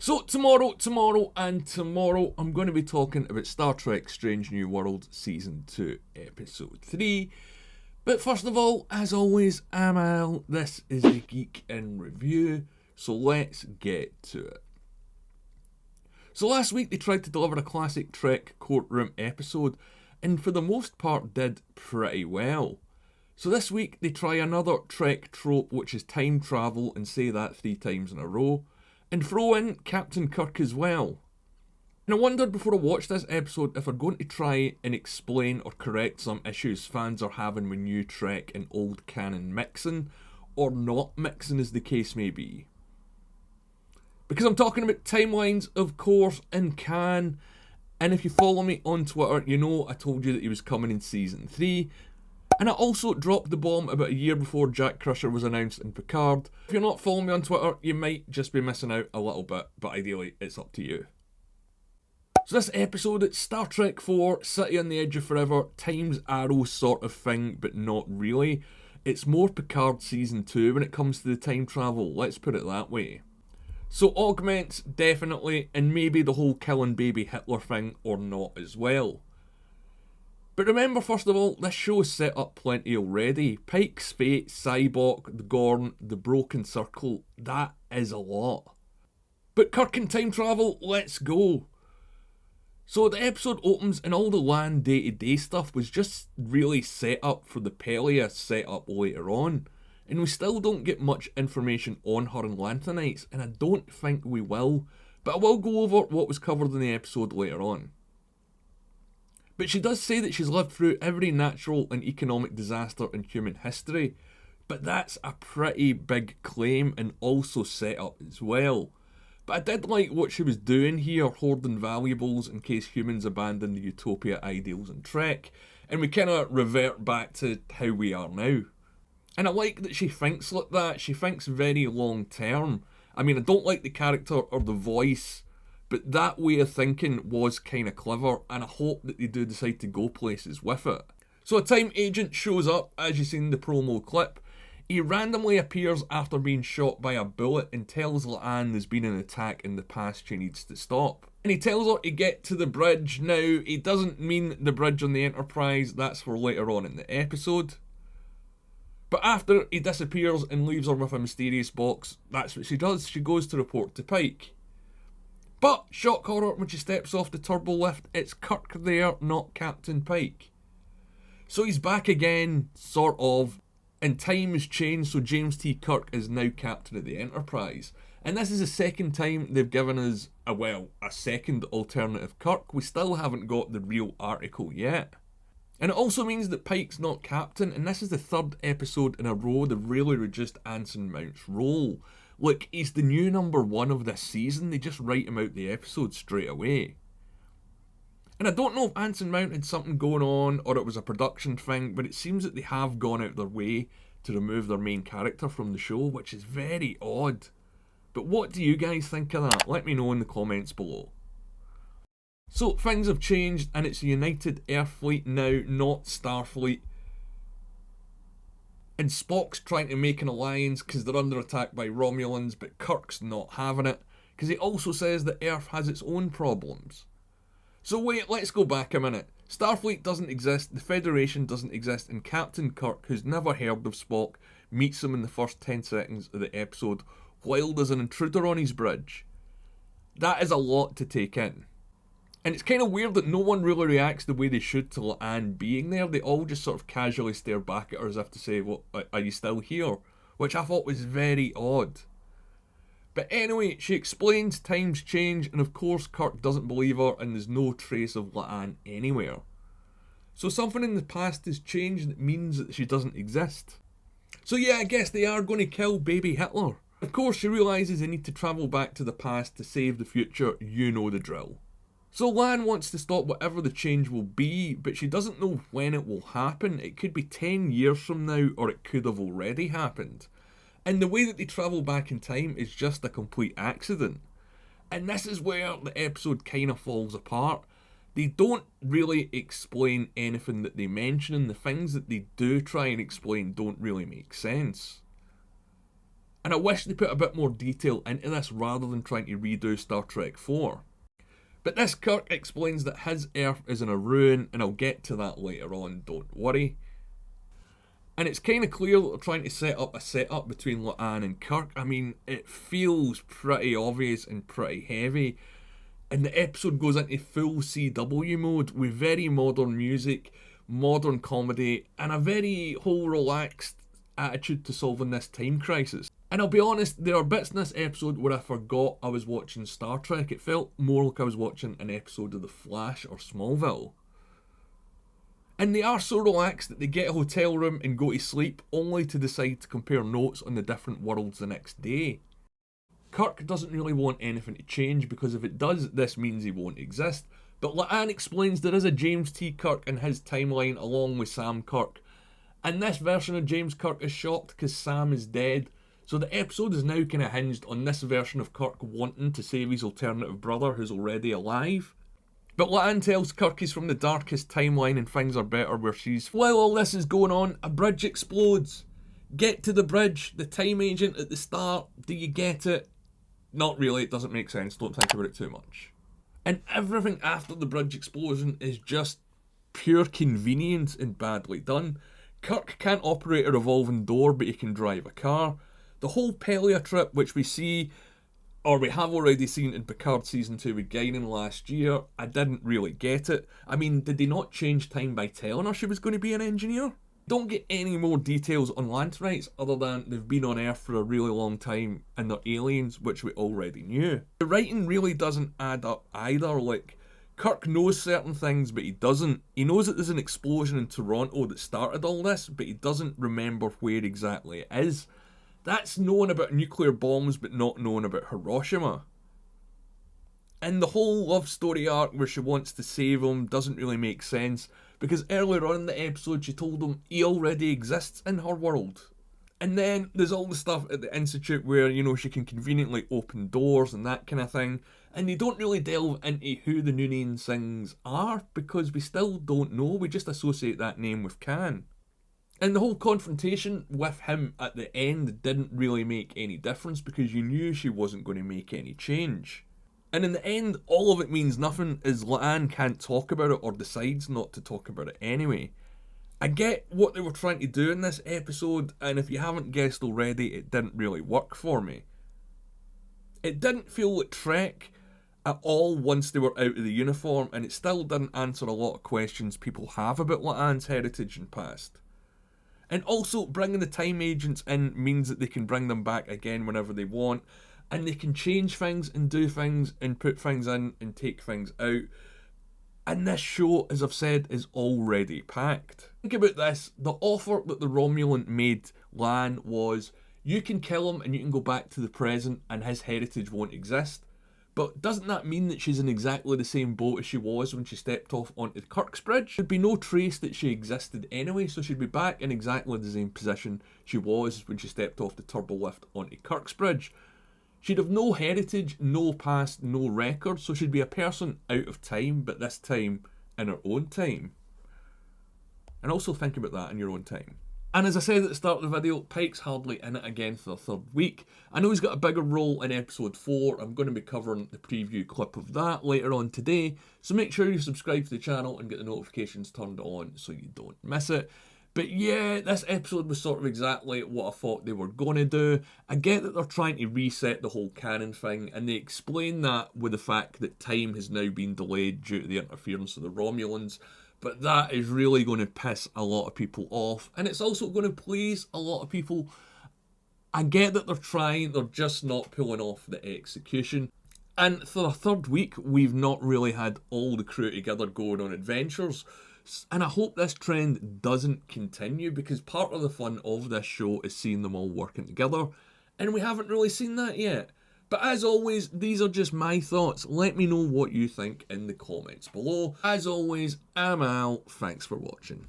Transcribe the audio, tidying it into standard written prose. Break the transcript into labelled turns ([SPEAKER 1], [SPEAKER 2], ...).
[SPEAKER 1] So tomorrow I'm going to be talking about Star Trek Strange New Worlds Season 2 Episode 3. But first of all, as always, I'm Al, this is the Geek in Review, so let's get to it. So last week they tried to deliver a classic Trek courtroom episode, and for the most part did pretty well. So this week they try another Trek trope, which is time travel, and say that 3 times in a row, and throw in Captain Kirk as well. And I wondered before I watched this episode if they're going to try and explain or correct some issues fans are having with new Trek and old canon mixing, or not mixing as the case may be. Because I'm talking about timelines, of course, and can. And if you follow me on Twitter, you know I told you that he was coming in Season 3. And I also dropped the bomb about a year before Jack Crusher was announced in Picard. If you're not following me on Twitter, you might just be missing out a little bit, but ideally it's up to you. So this episode, it's Star Trek 4, City on the Edge of Forever, Time's Arrow sort of thing, but not really. It's more Picard Season 2 when it comes to the time travel, let's put it that way. So augments, definitely, and maybe the whole killing baby Hitler thing, or not as well. But remember, first of all, this show is set up plenty already. Pike's fate, Cybok, the Gorn, the Broken Circle, that is a lot. But Kirk and time travel, let's go. So the episode opens and all the land day-to-day stuff was just really set up for the Pelia set up later on. And we still don't get much information on her and Lanthanites, and I don't think we will. But I will go over what was covered in the episode later on. But she does say that she's lived through every natural and economic disaster in human history, but that's a pretty big claim and also set up as well. But I did like what she was doing here, hoarding valuables in case humans abandon the utopia ideals in Trek, and we kind of revert back to how we are now. And I like that she thinks like that, she thinks very long term. I mean, I don't like the character or the voice, but that way of thinking was kind of clever, and I hope that they do decide to go places with it. So a time agent shows up, as you see in the promo clip. He randomly appears after being shot by a bullet and tells La'an there's been an attack in the past she needs to stop. And he tells her to get to the bridge. Now, he doesn't mean the bridge on the Enterprise, that's for later on in the episode. But after he disappears and leaves her with a mysterious box, that's what she does. She goes to report to Pike. But, shock horror, when she steps off the turbo lift, it's Kirk there, not Captain Pike. So he's back again, sort of, and time has changed, so James T. Kirk is now captain of the Enterprise. And this is the second time they've given us, a second alternative Kirk. We still haven't got the real article yet. And it also means that Pike's not captain, and this is the 3rd episode in a row they've really reduced Anson Mount's role. Look, he's the new number 1 of this season, they just write him out the episode straight away. And I don't know if Anson Mount had something going on or it was a production thing, but it seems that they have gone out their way to remove their main character from the show, which is very odd. But what do you guys think of that? Let me know in the comments below. So things have changed and it's a United Earth Fleet now, not Starfleet. And Spock's trying to make an alliance because they're under attack by Romulans, but Kirk's not having it, because he also says that Earth has its own problems. So wait, let's go back a minute. Starfleet doesn't exist, the Federation doesn't exist, and Captain Kirk, who's never heard of Spock, meets him in the first 10 seconds of the episode while there's an intruder on his bridge. That is a lot to take in. And it's kind of weird that no one really reacts the way they should to La'an being there. They all just sort of casually stare back at her as if to say, well, are you still here? Which I thought was very odd. But anyway, she explains times change, and of course Kirk doesn't believe her, and there's no trace of La'an anywhere. So something in the past has changed that means that she doesn't exist. So yeah, I guess they are going to kill baby Hitler. Of course, she realises they need to travel back to the past to save the future, you know the drill. So Lan wants to stop whatever the change will be, but she doesn't know when it will happen. It could be 10 years from now, or it could have already happened. And the way that they travel back in time is just a complete accident. And this is where the episode kind of falls apart. They don't really explain anything that they mention, and the things that they do try and explain don't really make sense. And I wish they put a bit more detail into this rather than trying to redo Star Trek 4. But this Kirk explains that his Earth is in a ruin, and I'll get to that later on, don't worry. And it's kind of clear that they're trying to set up a setup between La'an and Kirk. I mean, it feels pretty obvious and pretty heavy. And the episode goes into full CW mode with very modern music, modern comedy, and a very whole relaxed attitude to solving this time crisis. And I'll be honest, there are bits in this episode where I forgot I was watching Star Trek. It felt more like I was watching an episode of The Flash or Smallville. And they are so relaxed that they get a hotel room and go to sleep, only to decide to compare notes on the different worlds the next day. Kirk doesn't really want anything to change, because if it does, this means he won't exist. But La'an explains there is a James T. Kirk in his timeline along with Sam Kirk. And this version of James Kirk is shocked because Sam is dead. So the episode is now kind of hinged on this version of Kirk wanting to save his alternative brother who's already alive. But La'an tells Kirk he's from the darkest timeline and things are better where she's. While all this is going on, a bridge explodes. Get to the bridge, the time agent at the start, do you get it? Not really, it doesn't make sense, don't think about it too much. And everything after the bridge explosion is just pure convenience and badly done. Kirk can't operate a revolving door, but he can drive a car. The whole Pelia trip, which we see, or we have already seen in Picard Season 2 with Guinan last year, I didn't really get it. I mean, did they not change time by telling her she was going to be an engineer? Don't get any more details on Lanterites other than they've been on Earth for a really long time and they're aliens, which we already knew. The writing really doesn't add up either. Like, Kirk knows certain things, but he doesn't. He knows that there's an explosion in Toronto that started all this, but he doesn't remember where exactly it is. That's knowing about nuclear bombs, but not knowing about Hiroshima. And the whole love story arc where she wants to save him doesn't really make sense, because earlier on in the episode she told him he already exists in her world. And then there's all the stuff at the Institute where, you know, she can conveniently open doors and that kind of thing. And they don't really delve into who the Noonien Sings are, because we still don't know, we just associate that name with Khan. And the whole confrontation with him at the end didn't really make any difference, because you knew she wasn't going to make any change. And in the end, all of it means nothing, as La'an can't talk about it or decides not to talk about it anyway. I get what they were trying to do in this episode, and if you haven't guessed already, it didn't really work for me. It didn't feel like Trek at all once they were out of the uniform, and it still didn't answer a lot of questions people have about La'an's heritage and past. And also, bringing the time agents in means that they can bring them back again whenever they want, and they can change things and do things and put things in and take things out. And this show, as I've said, is already packed. Think about this, the offer that the Romulan made Lan was, you can kill him and you can go back to the present and his heritage won't exist. But doesn't that mean that she's in exactly the same boat as she was when she stepped off onto the Kirks bridge? There'd be no trace that she existed anyway, so she'd be back in exactly the same position she was when she stepped off the turbo lift onto Kirks bridge. She'd have no heritage, no past, no record, so she'd be a person out of time, but this time in her own time. And also think about that in your own time. And as I said at the start of the video, Pike's hardly in it again for the third week. I know he's got a bigger role in episode 4. I'm going to be covering the preview clip of that later on today. So make sure you subscribe to the channel and get the notifications turned on so you don't miss it. But yeah, this episode was sort of exactly what I thought they were going to do. I get that they're trying to reset the whole canon thing, and they explain that with the fact that time has now been delayed due to the interference of the Romulans. But that is really going to piss a lot of people off, and it's also going to please a lot of people. I get that they're trying, they're just not pulling off the execution. And for the third week, we've not really had all the crew together going on adventures. And I hope this trend doesn't continue, because part of the fun of this show is seeing them all working together, and we haven't really seen that yet. But as always, these are just my thoughts. Let me know what you think in the comments below. As always, I'm Al. Thanks for watching.